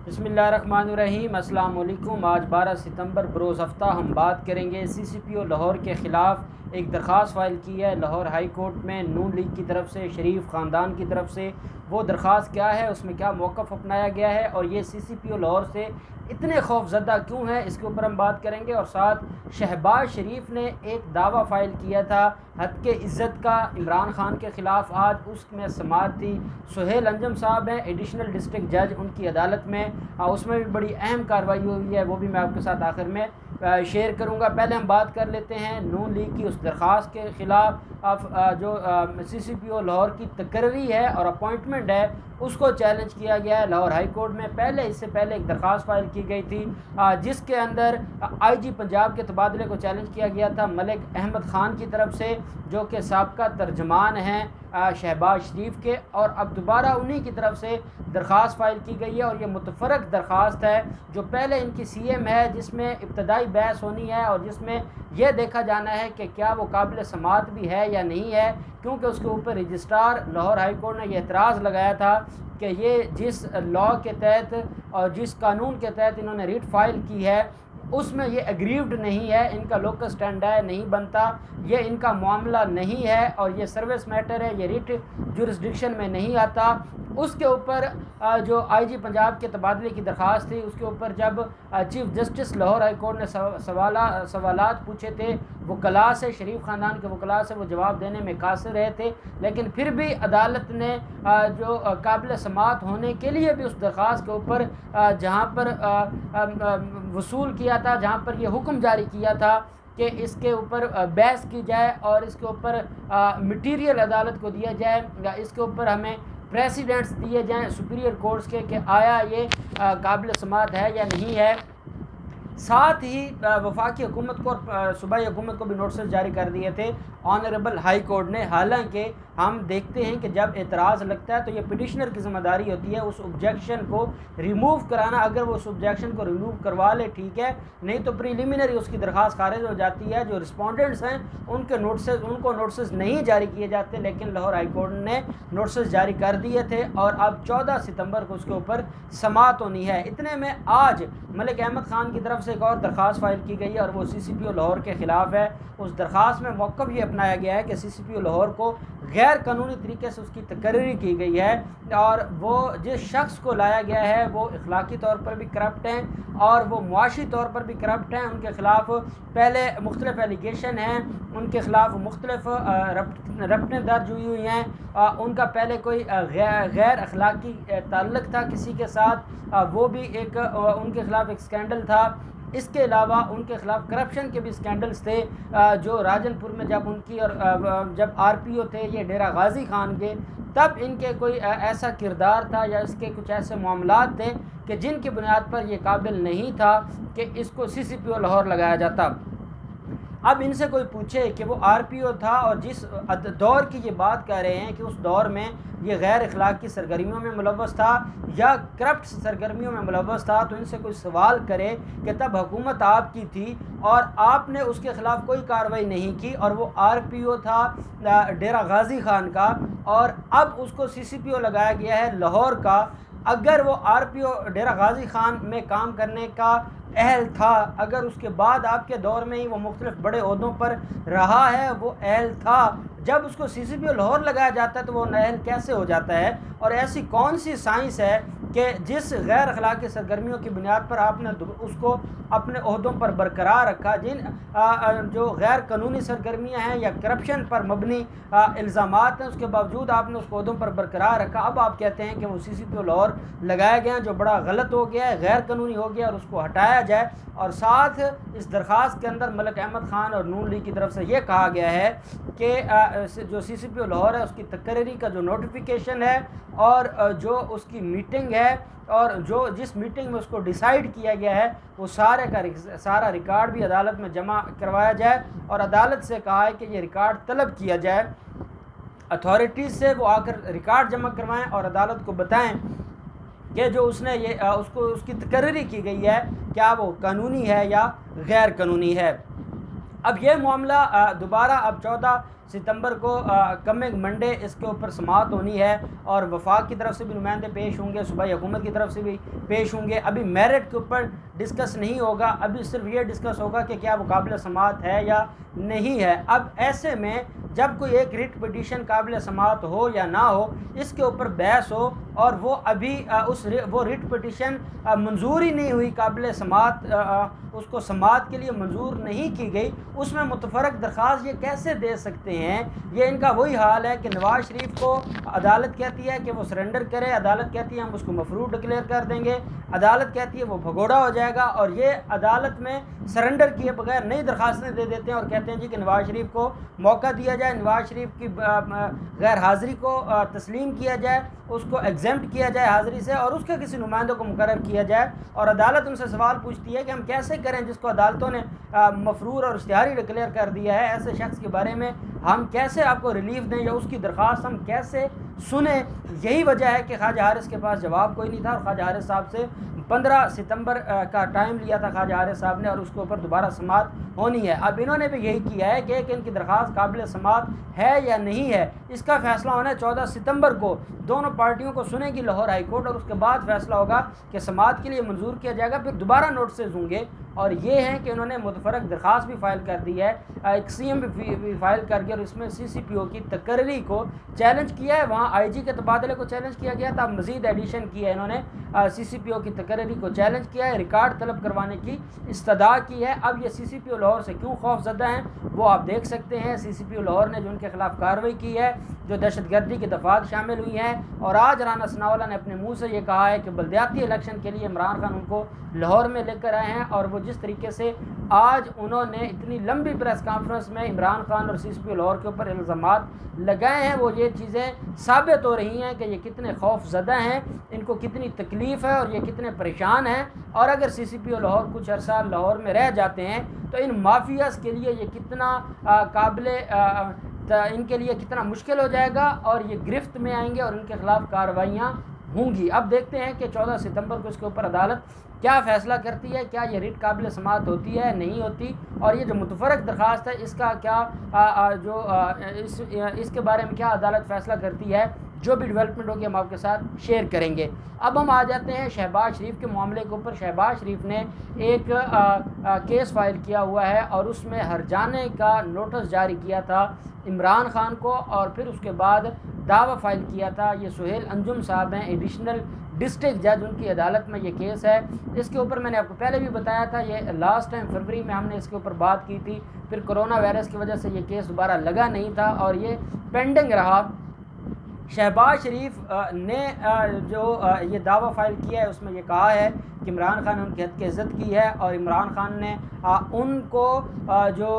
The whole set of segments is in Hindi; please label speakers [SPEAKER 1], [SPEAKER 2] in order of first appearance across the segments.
[SPEAKER 1] बिस्मिल्लाहिर्रहमानिर्रहीम। अस्सलाम वालेकुम। आज 12 सितंबर बरोज़ हफ्ता हम बात करेंगे CCPO लाहौर के ख़िलाफ़ एक दरख्वास्त फ़ाइल की है लाहौर हाई कोर्ट में नून लीग की तरफ से, शरीफ ख़ानदान की तरफ से। वो दरख्वास्त क्या है, उसमें क्या मौक़िफ़ अपनाया गया है और ये CCPO लाहौर से इतने खौफज़दा क्यों हैं, इसके ऊपर हम बात करेंगे। और साथ शहबाज शरीफ ने एक दावा फ़ाइल किया था हद के इज़्ज़त का इमरान ख़ान के ख़िलाफ़, आज उसमें समाअत थी। सुहेल अंजम साहब हैं एडिशनल डिस्ट्रिक्ट जज उनकी अदालत में, उसमें भी बड़ी अहम कार्रवाई हुई है, वो भी मैं आपके साथ आखिर में शेयर करूंगा। पहले हम बात कर लेते हैं नून लीग की उस दरख्वास्त के ख़िलाफ़ जो CCPO लाहौर की तकर्री है और अपॉइंटमेंट है, उसको चैलेंज किया गया है लाहौर हाई कोर्ट में। इससे पहले एक दरख्वास्त फ़ाइल की गई थी जिसके अंदर IG पंजाब के तबादले को चैलेंज किया गया था मलिक अहमद ख़ान की तरफ से, जो कि साबका तर्जमान हैं शहबाज शरीफ के, और अब दोबारा उन्हीं की तरफ से दरख्वास्त फ़ाइल की गई है। और ये मुतफ़रक दरख्वास्त है जो पहले इनकी CM है, जिसमें इब्तदाई बहस होनी है और जिसमें यह देखा जाना है कि क्या वो काबिल समाअत भी है या नहीं है, क्योंकि उसके ऊपर रजिस्ट्रार लाहौर हाई कोर्ट ने यह एतराज़ लगाया था कि ये जिस लॉ के तहत और जिस कानून के तहत इन्होंने रिट फाइल की है उसमें ये एग्रीव्ड नहीं है, इनका लोकस स्टैंडर्ड नहीं बनता, ये इनका मामला नहीं है और ये सर्विस मैटर है, ये रिट जुरिस्डिक्शन में नहीं आता। उसके ऊपर जो IG पंजाब के तबादले की दरख्वास्त थी, उसके ऊपर जब chief justice Lahore high court ने सवालात पूछे थे वकला से, शरीफ ख़ानदान के वकला से, वो जवाब देने में कासिर रहे थे, लेकिन फिर भी अदालत ने जो काबिल समाअत होने के लिए भी उस दरख्वास्त के ऊपर जहाँ पर वसूल किया था, जहाँ पर यह हुक्म जारी किया था कि इसके ऊपर बहस की जाए और इसके ऊपर मटीरियल अदालत को दिया जाए, या इसके ऊपर हमें प्रेसिडेंट्स दिए जाएं सुपीरियर कोर्ट्स के कि आया ये काबिल समाअत है या नहीं है। साथ ही वफाकी हुकूमत को और सूबाई हुकूमत को भी नोटिस जारी कर दिए थे ऑनरेबल हाई कोर्ट ने। हालांकि हम देखते हैं कि जब एतराज़ लगता है तो ये पिटिशनर की ज़िम्मेदारी होती है उस ऑब्जेक्शन को रिमूव कराना। अगर वो उस ऑब्जेक्शन को रिमूव करवा ले ठीक है, नहीं तो प्रीलिमिनरी उसकी दरख्वास्त खारिज हो जाती है। जो रिस्पोंडेंट्स हैं उनको नोटिस नहीं जारी किए जाते, लेकिन लाहौर हाई कोर्ट ने नोटिस जारी कर दिए थे और अब 14 सितंबर को उसके ऊपर समाअत होनी है। इतने में आज मलिक अहमद ख़ान की तरफ से एक और दरख्वास्त फ़ाइल की गई है और वो CCPO लाहौर के ख़िलाफ़ है। उस दरख्वास्त में मौक़िफ़ ये अपनाया गया है कि CCPO लाहौर को गैर कानूनी तरीके से उसकी तकर्री की गई है और वो जिस शख्स को लाया गया है वो अखलाकी तौर पर भी करप्ट हैं और वो मुआशी तौर पर भी करप्ट हैं। उनके ख़िलाफ़ पहले मुख्तलिफ एलिगेशन हैं, उनके ख़िलाफ़ मुख्तलिफ रपटें दर्ज हुई हैं, उनका पहले कोई गैर अखलाकी ताल्लुक़ था किसी के साथ, वो भी एक उनके ख़िलाफ़ एक स्कैंडल था। इसके अलावा उनके ख़िलाफ़ करप्शन के भी स्कैंडल्स थे, जो राजनपुर में जब उनकी और जब RPO थे ये डेरा गाजी खान के, तब इनके कोई ऐसा किरदार था या इसके कुछ ऐसे मामलात थे कि जिनकी बुनियाद पर ये काबिल नहीं था कि इसको CCPO लाहौर लगाया जाता। अब इनसे कोई पूछे कि वो RPO था और जिस दौर की ये बात कर रहे हैं कि उस दौर में ये गैर अखलाकी सरगर्मियों में मुलव्वस था या करप्ट सरगर्मियों में मुलव्वस था, तो इनसे कोई सवाल करे कि तब हुकूमत आपकी थी और आपने उसके ख़िलाफ़ कोई कार्रवाई नहीं की और वो RPO था डेरा गाजी खान का और अब उसको CCPO लगाया गया है लाहौर का। अगर वो RPO डेरा गाजी खान में काम करने का अहल था, अगर उसके बाद आपके दौर में ही वो मुख्तलिफ बड़े ओहदों पर रहा है, वो अहल था, जब उसको CCPO लाहौर लगाया जाता है तो वो अहल कैसे हो जाता है? और ऐसी कौन सी साइंस है कि जिस गैर अखलाकी सरगर्मियों की बुनियाद पर आपने उसको अपने ओहदों पर बरकरार रखा, जिन जो गैर कानूनी सरगर्मियाँ हैं या करप्शन पर मबनी इल्ज़ामात हैं, उसके बावजूद आपने उसको ओहदों पर बरकरार रखा। अब आप कहते हैं कि वो CCPO लाहौर लगाया गया, जो बड़ा गलत हो गया है, गैर कानूनी हो गया और उसको हटाया जाए। और साथ इस दरख्वास्त के अंदर मलिक अहमद ख़ान और नून लीग की तरफ से ये कहा गया है कि जो CCPO लाहौर है उसकी तकर्री का जो नोटिफिकेशन है और जो उसकी मीटिंग है और जो जिस मीटिंग में उसको डिसाइड किया गया है वो सारा रिकॉर्ड भी अदालत में जमा करवाया जाए और अदालत से कहा है कि ये रिकॉर्ड तलब किया जाए अथॉरिटीज़ से, वो आकर रिकॉर्ड जमा करवाएं और अदालत को बताएं कि जो उसने ये उसकी तकर्री की गई है क्या वो कानूनी है या गैर कानूनी है। अब ये मामला दोबारा अब 14 सितंबर को कमिंग मंडे इसके ऊपर समाअत होनी है और वफाक की तरफ से भी नुमाइंदे पेश होंगे, सूबाई हुकूमत की तरफ से भी पेश होंगे। अभी मेरिट के ऊपर डिस्कस नहीं होगा, अभी सिर्फ ये डिस्कस होगा कि क्या वो काबिल समाअत है या नहीं है। अब ऐसे में जब कोई एक रिट पिटीशन काबिल समाअत हो या ना हो, इसके ऊपर बहस हो और वो अभी वो रिट पिटीशन मंजूर ही नहीं हुई, काबिल समाअत उसको समाअत के लिए मंजूर नहीं की गई, उसमें मुतफरक दरख्वास्त ये कैसे दे सकते हैं। ये इनका वही हाल है कि नवाज शरीफ को अदालत कहती है कि वो सरेंडर करे, अदालत कहती है हम उसको मफरूर डिक्लेयर कर देंगे, अदालत कहती है वो भगोड़ा हो जाएगा, और ये अदालत में सरेंडर किए बगैर नई दरख्वास्तें दे देते हैं और कहते हैं जी कि नवाज शरीफ को मौका दिया जाए, नवाज शरीफ की गैर हाज़िरी को तस्लीम किया जाए, उसको एग्जेम्प्ट किया जाए हाज़िरी से और उसके किसी नुमाइंदों को मुकर्रर किया जाए। और अदालत उनसे सवाल पूछती है कि हम कैसे करें जिसको अदालतों ने मफरूर और इश्तिहारी डिक्लेयर कर दिया है, ऐसे शख्स के बारे में हम कैसे आपको रिलीफ दें या उसकी दरख्वास्त हम कैसे सुने। यही वजह है कि ख्वाजा हारिस के पास जवाब कोई नहीं था और ख्वाजा हारिस साहब से 15 सितंबर का टाइम लिया था ख्वाजा हारिस साहब ने और उसके ऊपर दोबारा समाअत होनी है। अब इन्होंने भी यही किया है कि इनकी दरख्वास्त काबिल समाअत है या नहीं है, इसका फैसला होना है 14 सितंबर को। दोनों पार्टियों को सुनेगी लाहौर हाई कोर्ट और उसके बाद फैसला होगा कि समाअत के लिए मंजूर किया जाएगा, फिर दोबारा नोटिस होंगे। और ये है कि इन्होंने मुतफरक दरख्वास्त भी फ़ाइल कर दी है, एक CM भी फ़ाइल करके, और इसमें CCPO की तकर्री को चैलेंज किया है। वहाँ IG के तबादले को चैलेंज किया गया था, अब मज़ीद एडिशन किया है इन्होंने, CCPO की तकर्री को चैलेंज किया है, रिकॉर्ड तलब करवाने की इस्तदा की है। अब ये CCPO लाहौर से क्यों खौफजदा हैं वो आप देख सकते हैं। CCPO लाहौर ने जो उनके खिलाफ कार्रवाई की है, जो दहशतगर्दी की दफात शामिल हुई हैं, और आज राना सनाउल्लाह ने अपने मुँह से ये कहा है कि बल्दियाती इलेक्शन के लिए इमरान खान उनको लाहौर में लेकर आए हैं। और वो जिस तरीके से आज उन्होंने इतनी लंबी प्रेस कॉन्फ्रेंस में इमरान खान और CCPO लाहौर के ऊपर इल्ज़ामात लगाए हैं, वो ये चीज़ें साबित हो रही हैं कि ये कितने खौफजदा हैं, इनको कितनी तकलीफ़ है और ये कितने परेशान हैं। और अगर CCPO लाहौर कुछ अर्सा लाहौर में रह जाते हैं तो इन माफियाज़ के लिए ये कितना इनके लिए कितना मुश्किल हो जाएगा और ये गिरफ्त में आएंगे और इनके ख़िलाफ़ कार्रवाइयाँ होंगी। अब देखते हैं कि 14 सितंबर को इसके ऊपर अदालत क्या फ़ैसला करती है, क्या ये रिट काबिल समाअत होती है नहीं होती, और ये जो मुतफरक दरख्वास्त है इसका क्या इसके बारे में क्या अदालत फ़ैसला करती है। जो भी डेवलपमेंट होगी हम आपके साथ शेयर करेंगे। अब हम आ जाते हैं शहबाज शरीफ के मामले के ऊपर। शहबाज शरीफ ने एक केस फाइल किया हुआ है और उसमें हरजाने का नोटिस जारी किया था इमरान खान को, और फिर उसके बाद दावा फाइल किया था। ये सुहेल अंजुम साहब हैं, एडिशनल डिस्ट्रिक्ट जज, उनकी अदालत में ये केस है। इसके ऊपर मैंने आपको पहले भी बताया था, ये लास्ट टाइम फरवरी में हमने इसके ऊपर बात की थी, फिर कोरोना वायरस की वजह से ये केस दोबारा लगा नहीं था और ये पेंडिंग रहा। शहबाज शरीफ ने जो ये दावा फाइल किया है उसमें ये कहा है कि इमरान खान ने उनकी हद की इज़्ज़त की है और इमरान खान ने उनको जो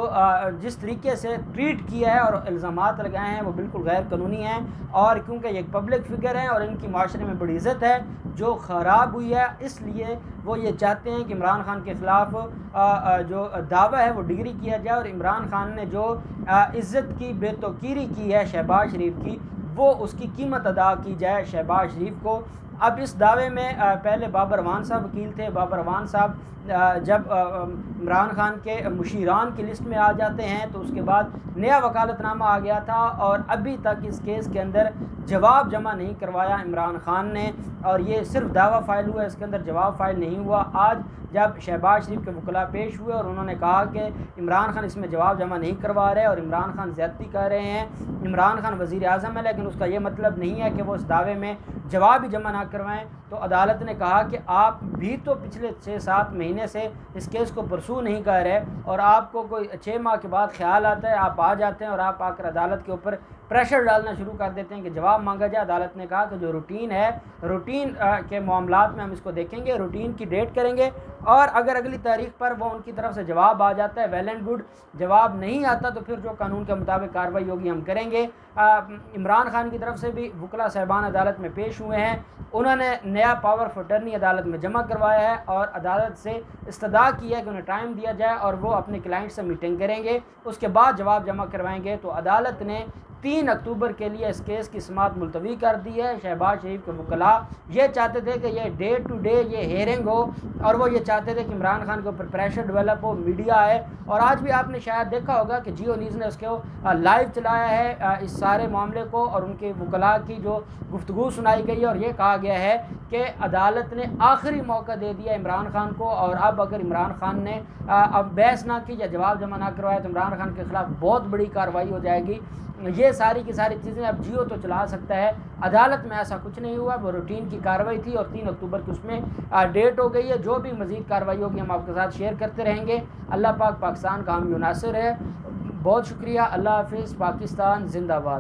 [SPEAKER 1] जिस तरीके से ट्रीट किया है और इल्ज़ामात लगाए हैं वो बिल्कुल गैर कानूनी हैं। और क्योंकि ये एक पब्लिक फ़िगर हैं और इनकी माशरे में बड़ी इज़्ज़त है जो ख़राब हुई है, इसलिए वो ये चाहते हैं कि इमरान खान के ख़िलाफ़ जो दावा है वो डिग्री किया जाए और इमरान खान ने जो इज़्ज़त की बेतौकीरी की है शहबाज शरीफ की, वो उसकी कीमत अदा की जाए शहबाज शरीफ को। अब इस दावे में पहले बाबर अवान साहब वकील थे। बाबर अवान साहब जब इमरान खान के मुशीरान की लिस्ट में आ जाते हैं तो उसके बाद नया वकालतनामा आ गया था और अभी तक इस केस के अंदर जवाब जमा नहीं करवाया इमरान खान ने, और ये सिर्फ दावा फाइल हुआ, इसके अंदर जवाब फाइल नहीं हुआ। आज जब शहबाज शरीफ के वकला पेश हुए और उन्होंने कहा कि इमरान खान इसमें जवाब जमा नहीं करवा रहे और इमरान खान ज़्यादती कर रहे हैं, इमरान खान वज़ीर आज़म है लेकिन उसका ये मतलब नहीं है कि वो इस दावे में जवाब ही जमा ना करवाएं, तो अदालत ने कहा कि आप भी तो पिछले 6-7 महीने से इस केस को परसू नहीं कर रहे और आपको कोई 6 माह के बाद ख्याल आता है, आप आ जाते हैं और आप आकर अदालत के ऊपर प्रेशर डालना शुरू कर देते हैं कि जवाब मांगा जाए। अदालत ने कहा कि जो रूटीन है, रूटीन के मामलात में हम इसको देखेंगे, रूटीन की डेट करेंगे और अगर अगली तारीख पर वो उनकी तरफ से जवाब आ जाता है वेल एंड गुड, जवाब नहीं आता तो फिर जो कानून के मुताबिक कार्रवाई होगी हम करेंगे। इमरान खान की तरफ से भी वकला साहिबान अदालत में पेश हुए हैं। उन्होंने नया पावर ऑफ अटर्नी अदालत में जमा करवाया है और अदालत से इस्तदा की है कि उन्हें टाइम दिया जाए और वो अपने क्लाइंट से मीटिंग करेंगे, उसके बाद जवाब जमा करवाएंगे। तो अदालत ने 3 अक्टूबर के लिए इस केस की समाअत मुलतवी कर दी है। शहबाज शरीफ के वकला ये चाहते थे कि ये डे टू डे ये हेयरिंग हो और वो ये चाहते थे कि इमरान खान के ऊपर प्रेशर डेवलप हो, मीडिया आए। और आज भी आपने शायद देखा होगा कि जियो न्यूज़ ने उसको लाइव चलाया है इस सारे मामले को, और उनके वकला की जो गुफ्तगू सुनाई गई है और ये कहा गया है कि अदालत ने आखिरी मौका दे दिया इमरान खान को, और अब अगर इमरान खान ने अब बहस ना की या जवाब जमा ना करवाया तो इमरान खान के ख़िलाफ़ बहुत बड़ी कार्रवाई हो जाएगी। ये सारी की सारी चीज़ें अब जियो तो चला सकता है, अदालत में ऐसा कुछ नहीं हुआ, वो रूटीन की कार्रवाई थी और 3 अक्टूबर की उसमें डेट हो गई है। जो भी मज़ीद कार्रवाई होगी हम आपके साथ शेयर करते रहेंगे। अल्लाह पाक पाकिस्तान का हामी नासिर है। बहुत शुक्रिया। अल्लाह हाफ़िज़। पाकिस्तान जिंदाबाद।